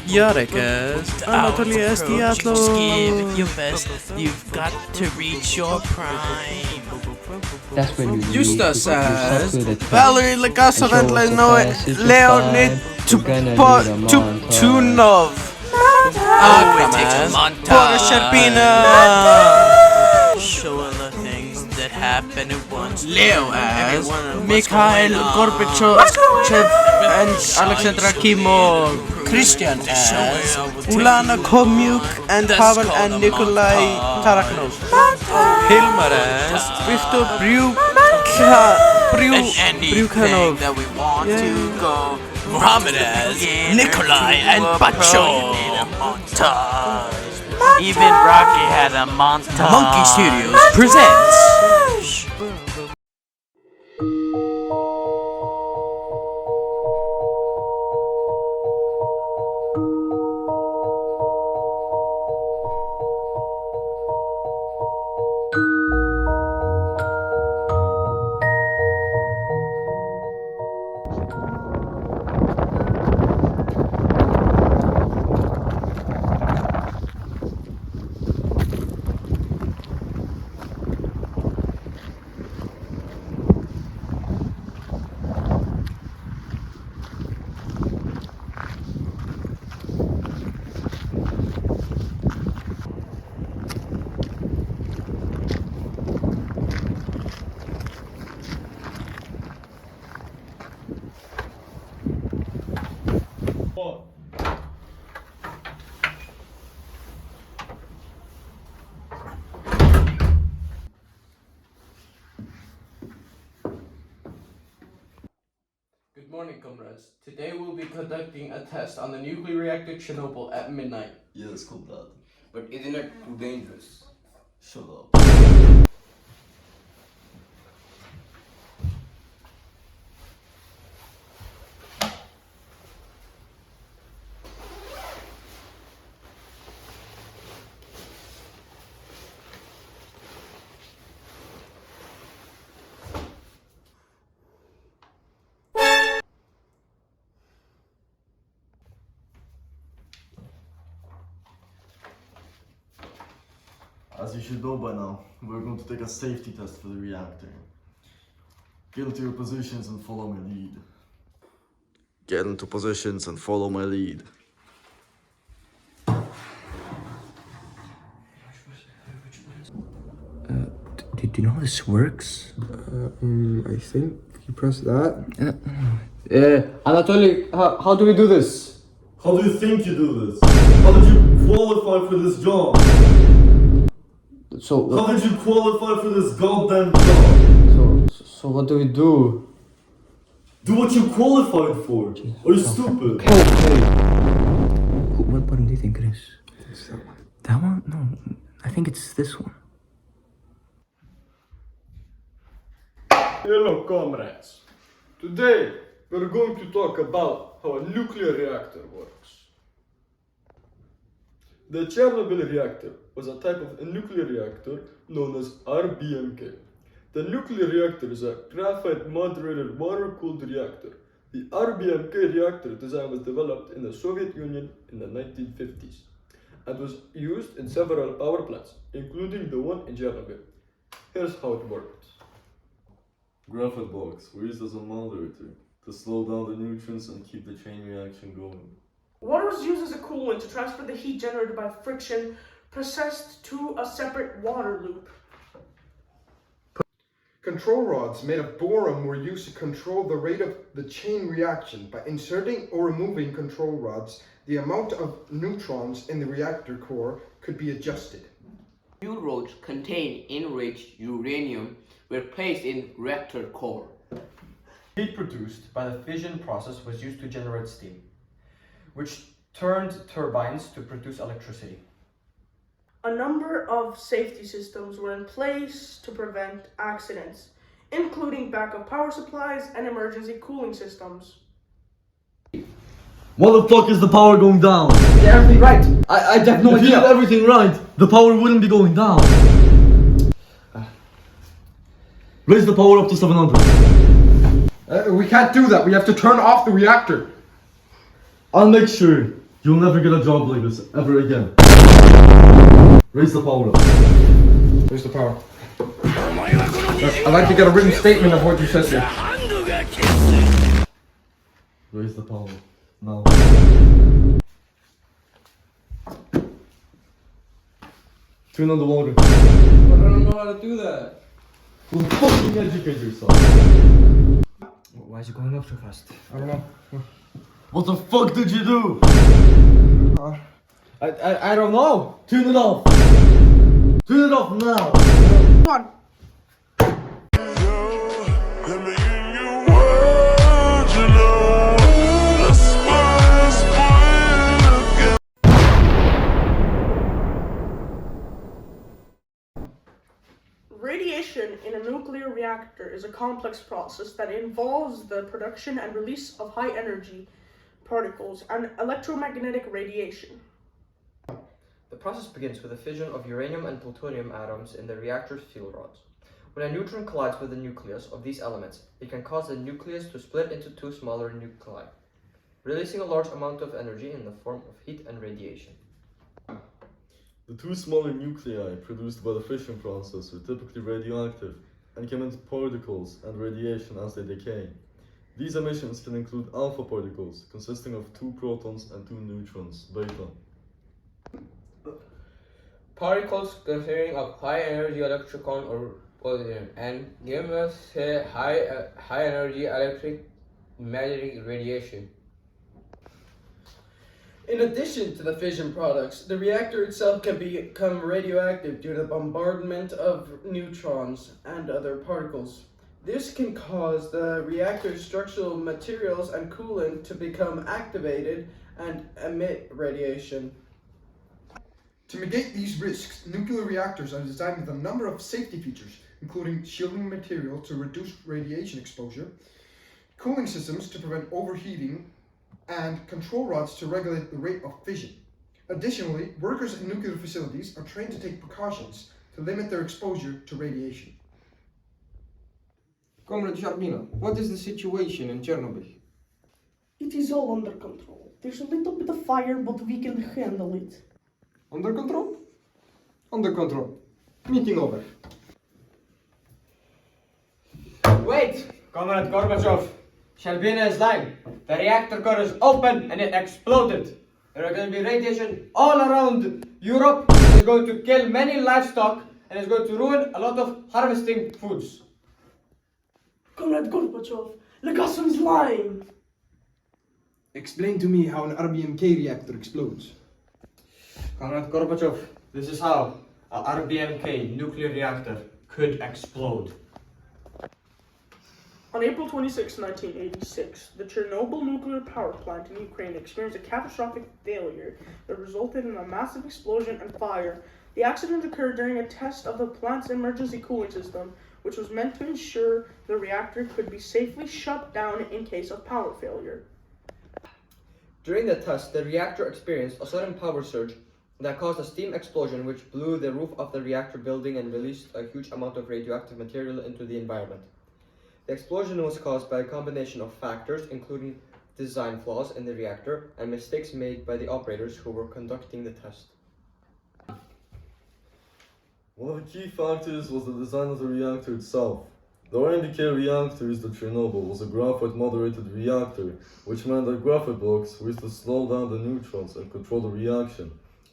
Yarekest, Anatoly S. Diatlo. Just give it your best. You've got to reach your prime. That's when you Justa need says, to Valerie Lagasa Ventley Leonid Tunov. Oh, it takes a montage. Sharpina. Showing the things that happen at once. Leo as Mikhail Gorbachev and Alexandra Kimov. Christian as Ulana Komyuk and Pavel and Nikolai Taraknov. Hilmar as Viktor Brukhanov. That we want to go. Muhammad as Nikolai and Bacho. Even Rocky had a montage. Monkey Studios presents. Good morning, comrades. Today we'll be conducting a test on the nuclear reactor Chernobyl at midnight. Yeah, it's called that. But isn't it too dangerous? Shut up. As you should know by now, we're going to take a safety test for the reactor. Get into your positions and follow my lead. Get into positions and follow my lead. Do you know how this works? I think you press that. Anatoly, how do we do this? How do you think you do this? How did you qualify for this job? How did you qualify for this goddamn job? So what do we do? Do what you qualified for. Are you stupid? What button do you think it is? That one? No, I think it's this one. Hello, comrades. Today, we're going to talk about how a nuclear reactor works. The Chernobyl reactor was a type of a nuclear reactor known as RBMK. The nuclear reactor is a graphite moderated water-cooled reactor. The RBMK reactor design was developed in the Soviet Union in the 1950s and was used in several power plants, including the one in Chernobyl. Here's how it worked. Graphite blocks were used as a moderator to slow down the neutrons and keep the chain reaction going. Water was used as a coolant to transfer the heat generated by friction, processed to a separate water loop. Control rods made of boron were used to control the rate of the chain reaction. By inserting or removing control rods, the amount of neutrons in the reactor core could be adjusted. Fuel rods contained enriched uranium were placed in reactor core. Heat produced by the fission process was used to generate steam, which turned turbines to produce electricity. A number of safety systems were in place to prevent accidents, including backup power supplies and emergency cooling systems. Why the fuck is the power going down? Did everything right? I have no If you idea. did everything right, the power wouldn't be going down. Raise the power up to 700. We can't do that. We have to turn off the reactor. I'll make sure you'll never get a job like this ever again. Raise the power up. Where's the power? I'd like to get a written statement of what you said here. Raise the power. Now. Turn on the water. But I don't know how to do that. Well, fucking educate yourself. Why is it going up so fast? I don't know. What the fuck did you do? I don't know. Turn it off. Turn it off now. Come on. Radiation in a nuclear reactor is a complex process that involves the production and release of high energy particles and electromagnetic radiation. The process begins with the fission of uranium and plutonium atoms in the reactor's fuel rods. When a neutron collides with the nucleus of these elements, it can cause the nucleus to split into two smaller nuclei, releasing a large amount of energy in the form of heat and radiation. The two smaller nuclei produced by the fission process are typically radioactive and can emit particles and radiation as they decay. These emissions can include alpha particles consisting of 2 protons and 2 neutrons, beta. Particles consisting of high energy electron or position and give us high energy electromagnetic radiation. In addition to the fission products, the reactor itself can become radioactive due to the bombardment of neutrons and other particles. This can cause the reactor's structural materials and coolant to become activated and emit radiation. To mitigate these risks, nuclear reactors are designed with a number of safety features, including shielding material to reduce radiation exposure, cooling systems to prevent overheating, and control rods to regulate the rate of fission. Additionally, workers in nuclear facilities are trained to take precautions to limit their exposure to radiation. Comrade Sharbina, what is the situation in Chernobyl? It is all under control. There's a little bit of fire, but we can handle it. Under control? Under control. Meeting over. Wait! Comrade Gorbachev! Sharbina is lying. The reactor core is open and it exploded. There are going to be radiation all around Europe. It's going to kill many livestock and it's going to ruin a lot of harvesting foods. Comrade Gorbachev, Legasov is lying. Explain to me how an RBMK reactor explodes. Comrade Gorbachev, this is how a RBMK nuclear reactor could explode. On April 26, 1986, the Chernobyl nuclear power plant in Ukraine experienced a catastrophic failure that resulted in a massive explosion and fire. The accident occurred during a test of the plant's emergency cooling system, which was meant to ensure the reactor could be safely shut down in case of power failure. During the test, the reactor experienced a sudden power surge that caused a steam explosion which blew the roof of the reactor building and released a huge amount of radioactive material into the environment. The explosion was caused by a combination of factors, including design flaws in the reactor and mistakes made by the operators who were conducting the test. One of the key factors was the design of the reactor itself. The R&D reactor used at Chernobyl was a graphite-moderated reactor, which meant that graphite blocks were used to slow down the neutrons and control the reaction.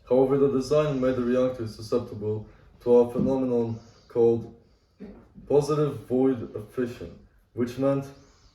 However, the design made the reactor susceptible to a phenomenon called positive void fission, which meant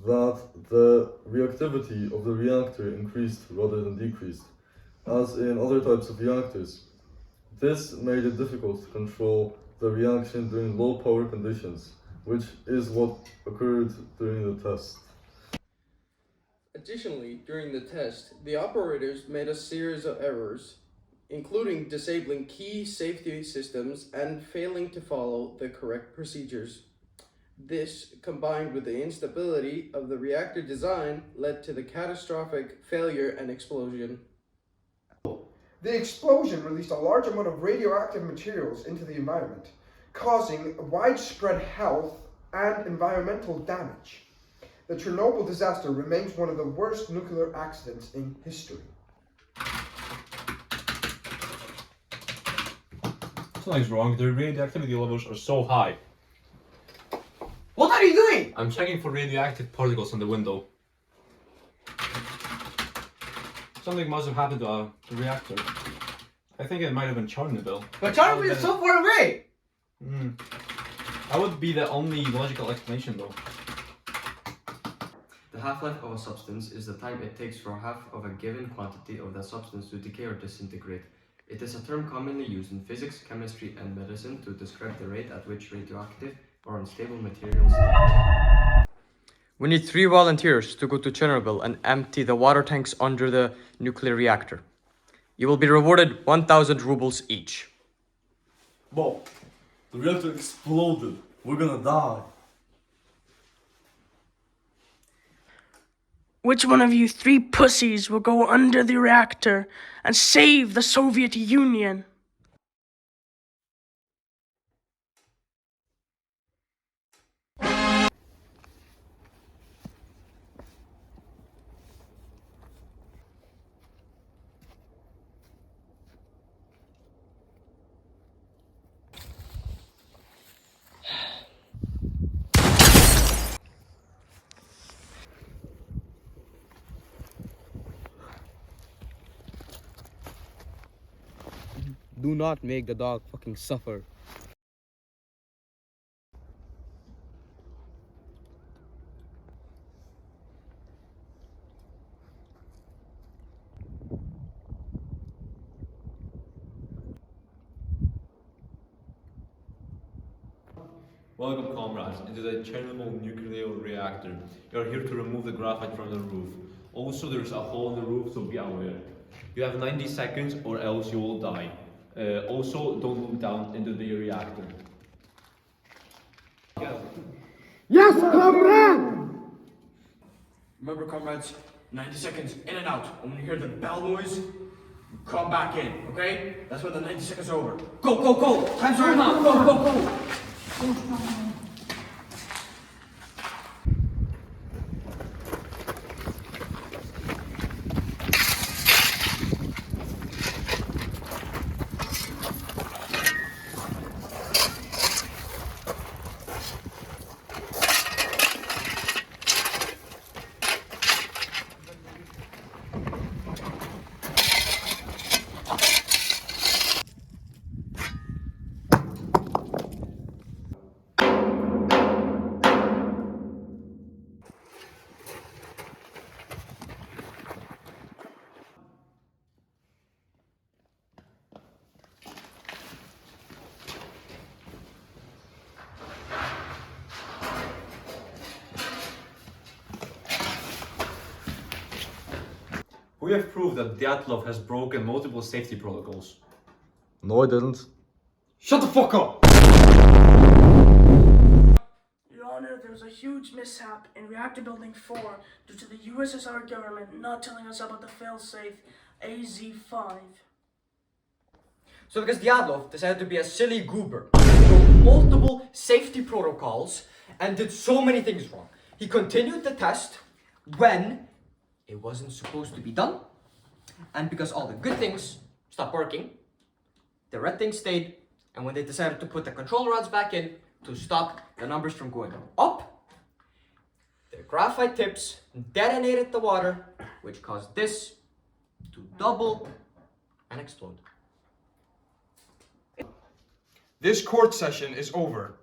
that the reactivity of the reactor increased rather than decreased, as in other types of reactors. This made it difficult to control the reaction during low power conditions, which is what occurred during the test. Additionally, during the test, the operators made a series of errors, including disabling key safety systems and failing to follow the correct procedures. This, combined with the instability of the reactor design, led to the catastrophic failure and explosion. The explosion released a large amount of radioactive materials into the environment, causing widespread health and environmental damage. The Chernobyl disaster remains one of the worst nuclear accidents in history. Something's wrong. The radioactivity levels are so high. What are you doing? I'm checking for radioactive particles on the window. Something must have happened to the reactor. I think it might have been Chernobyl. But Chernobyl is so far away! That would be the only logical explanation though. The half-life of a substance is the time it takes for half of a given quantity of that substance to decay or disintegrate. It is a term commonly used in physics, chemistry, and medicine to describe the rate at which radioactive or unstable materials die. We need 3 volunteers to go to Chernobyl and empty the water tanks under the nuclear reactor. You will be rewarded 1,000 rubles each. Whoa, the reactor exploded. We're gonna die. Which one of you 3 pussies will go under the reactor and save the Soviet Union? Do not make the dog fucking suffer. Welcome, comrades, into the Chernobyl nuclear reactor. You are here to remove the graphite from the roof. Also, there's a hole in the roof, so be aware. You have 90 seconds or else you will die. Also, don't look down into the reactor. Yes, comrade! Remember, comrades, 90 seconds in and out. And when you hear the bell noise, come back in, okay? That's when the 90 seconds are over. Go, go, go! Time's over now! Go, go, go! We have proved that Dyatlov has broken multiple safety protocols. No, I didn't. Shut the fuck up! Your Honor, there was a huge mishap in Reactor Building 4 due to the USSR government not telling us about the failsafe AZ-5. So because Dyatlov decided to be a silly goober, he broke multiple safety protocols and did so many things wrong. He continued the test when it wasn't supposed to be done, and because all the good things stopped working, the red things stayed, and when they decided to put the control rods back in to stop the numbers from going up, the graphite tips detonated the water, which caused this to double and explode. This court session is over.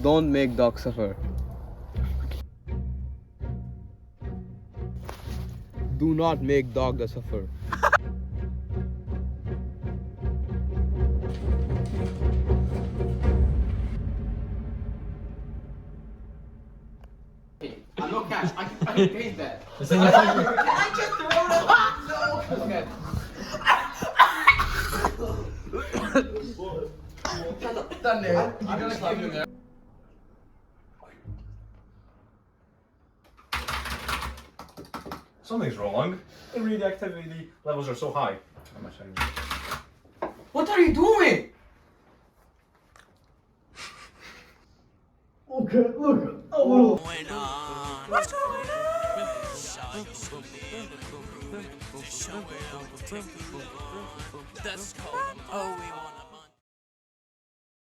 Don't make dog suffer. Do not make dog suffer. hate that. Can I just throw it up? No. Okay. Done there. I'm gonna slap you there. Something's wrong. The radioactivity levels are so high. What are you doing? Okay, look. Oh, What's going on? That's cold. Oh, we wanna